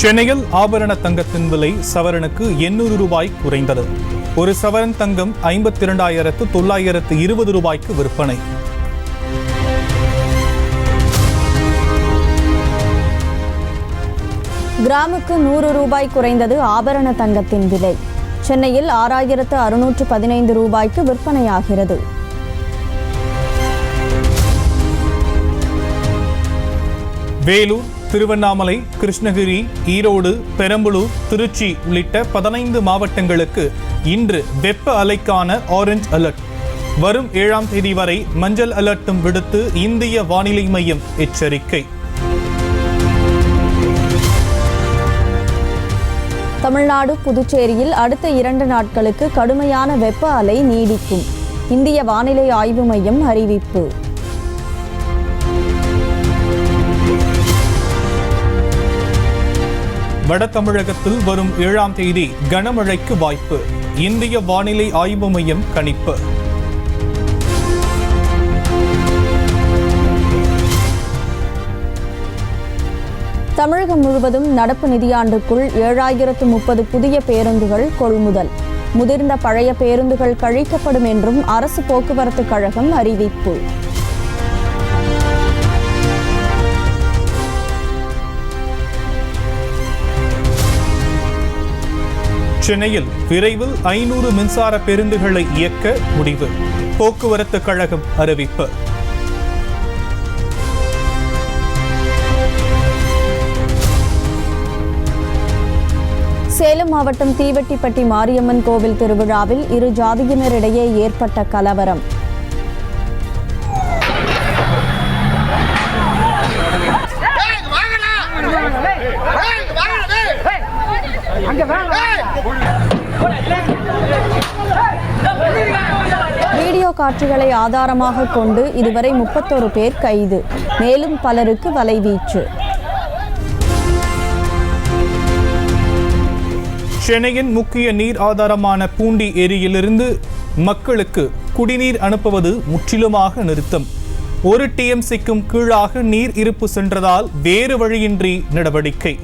சென்னையில் ஆபரண தங்கத்தின் விலை சவரனுக்கு 800 ரூபாய் குறைந்தது. ஒரு சவரன் தங்கம் 52,920 ரூபாய்க்கு விற்பனை. கிராமுக்கு 100 ரூபாய் குறைந்தது ஆபரண தங்கத்தின் விலை. சென்னையில் 6,615 ரூபாய்க்கு விற்பனையாகிறது. வேலூர், திருவண்ணாமலை, கிருஷ்ணகிரி, ஈரோடு, பெரம்பலூர், திருச்சி உள்ளிட்ட 15 மாவட்டங்களுக்கு இன்று வெப்ப அலைக்கான ஆரஞ்ச் அலர்ட். வரும் 7ஆம் தேதி வரை மஞ்சள் அலர்ட்டும் விடுத்து இந்திய வானிலை மையம் எச்சரிக்கை. தமிழ்நாடு, புதுச்சேரியில் அடுத்த 2 நாட்களுக்கு கடுமையான வெப்ப அலை நீடிக்கும். இந்திய வானிலை ஆய்வு மையம் அறிவிப்பு. வட தமிழகத்தில் வரும் 7ஆம் தேதி கனமழைக்கு வாய்ப்பு. இந்திய வானிலை ஆய்வு மையம் கணிப்பு. தமிழகம் முழுவதும் நடப்பு நிதியாண்டுக்குள் 7,030 புதிய பேருந்துகள் கொள்முதல். முதிர்ந்த பழைய பேருந்துகள் கழிக்கப்படும் என்றும் அரசு போக்குவரத்து கழகம் அறிவிப்பு. சென்னையில் விரைவில் 500 மின்சார பேருந்துகளை இயக்க முடிவு. போக்குவரத்து கழகம் அறிவிப்பு. சேலம் மாவட்டம் தீவெட்டிப்பட்டி மாரியம்மன் கோவில் திருவிழாவில் இரு ஜாதியினரிடையே ஏற்பட்ட கலவரம். வீடியோ காட்சிகளை ஆதாரமாக கொண்டு இதுவரை 31 பேர் கைது. மேலும் பலருக்கு வலைவீச்சு. சென்னையின் முக்கிய நீர் ஆதாரமான பூண்டி ஏரியிலிருந்து மக்களுக்கு குடிநீர் அனுப்புவது முற்றிலுமாக நிறுத்தம். 1 TMCக்கும் கீழாக நீர் இருப்பு சென்றதால் வேறு வழியின்றி நடவடிக்கை.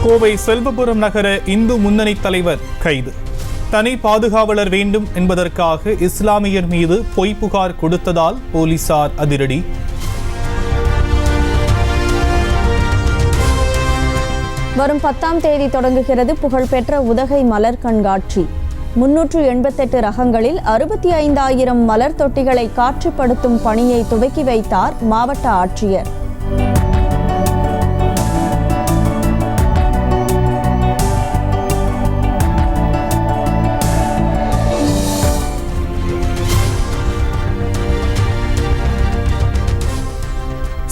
கோவை செல்வபுரம் நகர இந்து முன்னணி தலைவர் கைது. தனி பாதுகாவலர் வேண்டும் என்பதற்காக இஸ்லாமியர் மீது பொய் புகார் கொடுத்ததால் போலீசார் அதிரடி. வரும் 10ஆம் தேதி தொடங்குகிறது புகழ்பெற்ற உதகை மலர் கண்காட்சி. 388 ரகங்களில் 65,000 மலர் தொட்டிகளை காட்சிப்படுத்தும் பணியை துவக்கி வைத்தார் மாவட்ட ஆட்சியர்.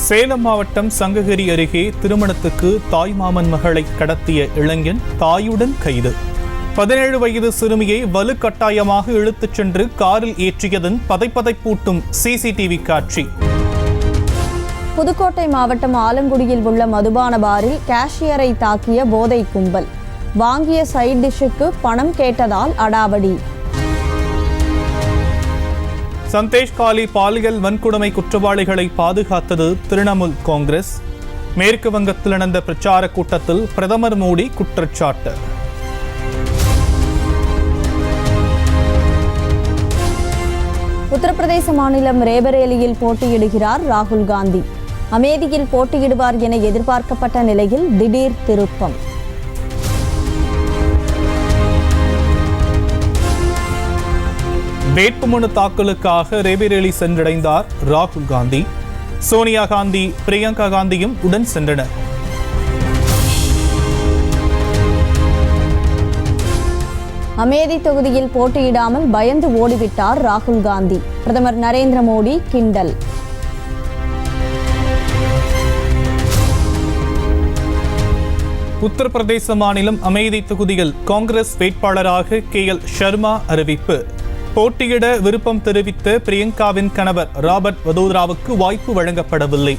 சேலம் மாவட்டம் சங்ககிரி அருகே திருமணத்துக்கு தாய்மாமன் மகளை கடத்திய இளைஞன் தாயுடன் கைது. 17 வயது சிறுமியை வலுக்கட்டாயமாக இழுத்துச் சென்று காரில் ஏற்றியதன் பதைப்பதைப்பூட்டும் CCTV காட்சி. புதுக்கோட்டை மாவட்டம் ஆலங்குடியில் உள்ள மதுபான பாரில் கேஷியரை தாக்கிய போதை கும்பல். வாங்கிய சைட் டிஷ்ஷுக்கு பணம் கேட்டதால் அடாவடி. சந்தேஷ் காலி பாலியல் வன்கொடுமை குற்றவாளிகளை பாதுகாத்தது திரிணாமுல் காங்கிரஸ். மேற்கு வங்கத்தில் நடந்த பிரச்சார கூட்டத்தில் பிரதமர் மோடி குற்றச்சாட்டு. உத்தரப்பிரதேச மாநிலம் ரேபரேலியில் போட்டியிடுகிறார் ராகுல் காந்தி. அமேதியில் போட்டியிடுவார் என எதிர்பார்க்கப்பட்ட நிலையில் திடீர் திருப்பம். வேட்புமனு தாக்கலுக்காக ரேபரேலி சென்றடைந்தார் ராகுல் காந்தி. சோனியா காந்தி, பிரியங்கா காந்தியும் உடன் சென்றனர். அமேதி தொகுதியில் போட்டியிடாமல் பயந்து ஓடிவிட்டார் ராகுல் காந்தி. பிரதமர் நரேந்திர மோடி கிண்டல். உத்தரப்பிரதேச மாநிலம் அமேதி தொகுதியில் காங்கிரஸ் வேட்பாளராக KL சர்மா அறிவிப்பு. போட்டியிட விருப்பம் தெரிவித்த பிரியங்காவின் கணவர் ராபர்ட் வதோதராவுக்கு வாய்ப்பு வழங்கப்படவில்லை.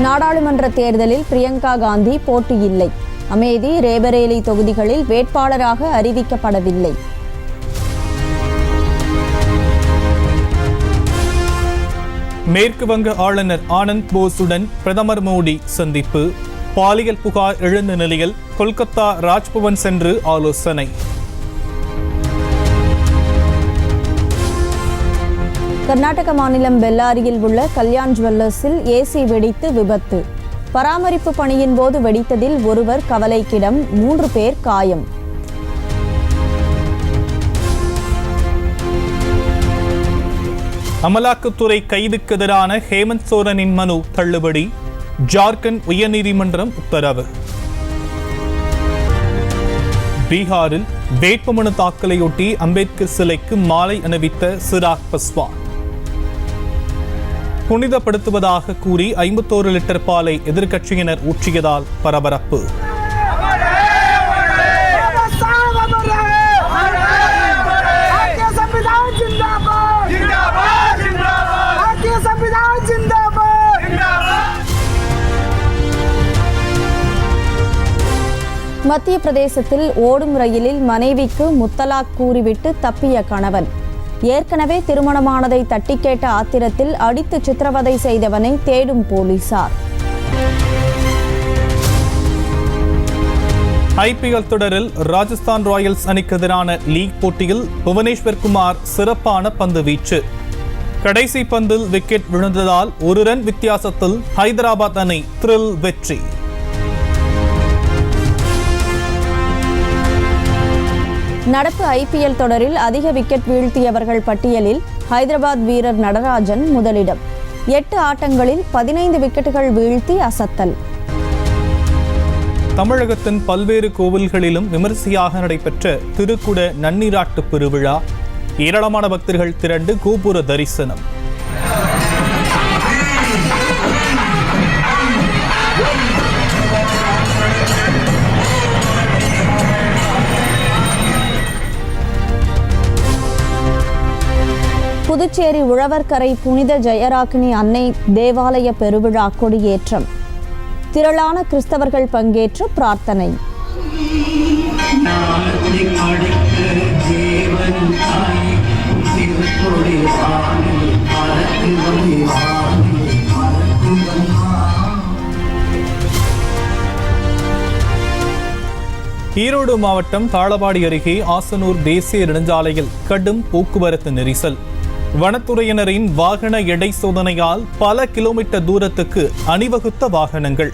நாடாளுமன்ற தேர்தலில் பிரியங்கா காந்தி போட்டியில்லை. அமேதி, ரேபரேலி தொகுதிகளில் வேட்பாளராக அறிவிக்கப்படவில்லை. மேற்கு வங்க ஆளுநர் ஆனந்த் போஸுடன் பிரதமர் மோடி சந்திப்பு. பாலியல் புகார் எழுந்த நிலையில் கொல்கத்தா ராஜ்பவன் சென்று ஆலோசனை. கர்நாடக மாநிலம் பெல்லாரியில் உள்ள கல்யாண் ஜுவல்லர்ஸில் ஏசி வெடித்து விபத்து. பராமரிப்பு பணியின் போது வெடித்ததில் ஒருவர் கவலைக்கிடம், 3 பேர் காயம். அமலாக்கத்துறை கைதுக்கு எதிரான ஹேமந்த் சோரனின் மனு தள்ளுபடி. ஜார்க்கண்ட் உயர்நீதிமன்றம் உத்தரவு. பீகாரில் வேட்புமனு தாக்கலையொட்டி அம்பேத்கர் சிலைக்கு மாலை அணிவித்த சிராக் பஸ்வான். புனிதப்படுத்துவதாக கூறி 51 லிட்டர் பாலை எதிர்க்கட்சியினர் ஊற்றியதால் பரபரப்பு. மத்திய பிரதேசத்தில் ஓடும் ரயிலில் மனைவிக்கு முத்தலாக் கூறிவிட்டு தப்பிய கணவன். ஏற்கனவே திருமணமானதை தட்டி கேட்ட ஆத்திரத்தில் அடித்து சித்திரவதை செய்தவனை தேடும் போலீசார். ஐபிஎல் தொடரில் ராஜஸ்தான் ராயல்ஸ் அணிக்கு எதிரான லீக் போட்டியில் புவனேஸ்வர் குமார் சிறப்பான பந்து வீச்சு. கடைசி பந்தில் விக்கெட் விழுந்ததால் 1 ரன் வித்தியாசத்தில் ஹைதராபாத் அணி த்ரில் வெற்றி. நடப்பு ஐபிஎல் தொடரில் அதிக விக்கெட் வீழ்த்தியவர்கள் பட்டியலில் ஹைதராபாத் வீரர் நடராஜன் முதலிடம். 8 ஆட்டங்களில் 15 விக்கெட்டுகள் வீழ்த்தி அசத்தல். தமிழகத்தின் பல்வேறு கோவில்களிலும் விமரிசையாக நடைபெற்ற திருக்குட நன்னீராட்டு பெருவிழா. ஏராளமான பக்தர்கள் திரண்டு கோபுர தரிசனம். புதுச்சேரி உழவர்கரை புனித ஜெயராக்கினி அன்னை தேவாலய பெருவிழா கொடியேற்றம். திரளான கிறிஸ்தவர்கள் பங்கேற்று பிரார்த்தனை. ஈரோடு மாவட்டம் தாளவாடி அருகே ஆசனூர் தேசிய நெடுஞ்சாலையில் கடும் போக்குவரத்து நெரிசல். வனத்துறையினரின் வாகன எடை சோதனையால் பல கிலோமீட்டர் தூரத்துக்கு அணிவகுத்த வாகனங்கள்.